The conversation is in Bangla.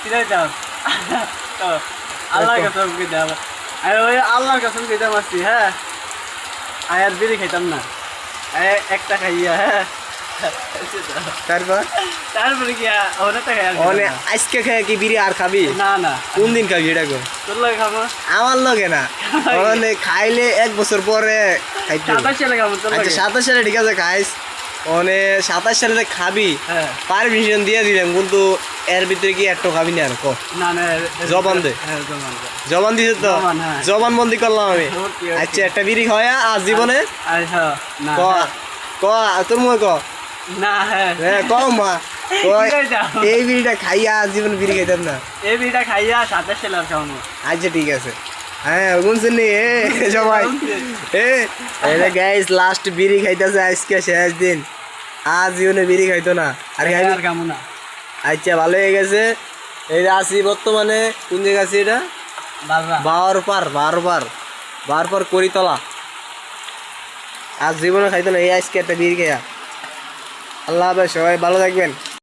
কিরাই দাও তো আল্লাহর কসম কি দাও আর ওই আল্লাহর কসম কি দাও মাসি হ্যাঁ আর বিড়ি খাইতাম না একটা খাইয়া হ্যাঁ তারপর তারপরে কি ওটা তো খাই ওনে আজকে খেয়ে কি বিড়ি আর খাবি না না কোন দিন খাবি এটা কো তোর লাগে খাবো আমার লগে না ওনে খাইলে 1 বছর পরে খাইতে 27 সালে খাবো তোর আচ্ছা লাগে 27 সালে ঠিক আছে খাইস ওনে 27 সালে খাবি হ্যাঁ পারমিশন দিয়ে দিলাম কিন্তু এর ভিতরে কি একটু খাবি না আর কো না না জবান দে হ্যাঁ জবান দে জবান দিছিস তো জবান, হ্যাঁ। জবানবন্দি করলাম আমি ওকে, ওকে। আচ্ছা একটা বিড়ি খাওয়া আজ জীবনে আর হ্যাঁ না ক ক তোর মুখে ক না হ্যাঁ হ্যাঁ ক মা কিরাই দাও এই বিড়িটা খাইয়া আজ জীবনে বিড়ি খাইতাম না এই বিড়িটা খাইয়া 27 সালে আর খাবো আচ্ছা ঠিক আছে হ্যাঁ শুনছেন নি সবাই গাইস লাস্ট বিড়ি খাইতেছে আজকে শেষ দিন আজ জীবনে বিড়ি খাইতো না আর খাইবি আর খাবো না আচ্ছা ভালো হয়ে গেছে এই যে আছি বর্তমানে কোন জায়গা আছি এটা বাররা বারবার করিতলা আজ জীবনে খাইতো না এই আজকে একটা বিড়ি খাইয়া আল্লাহ হাফেজ সবাই ভালো থাকবেন।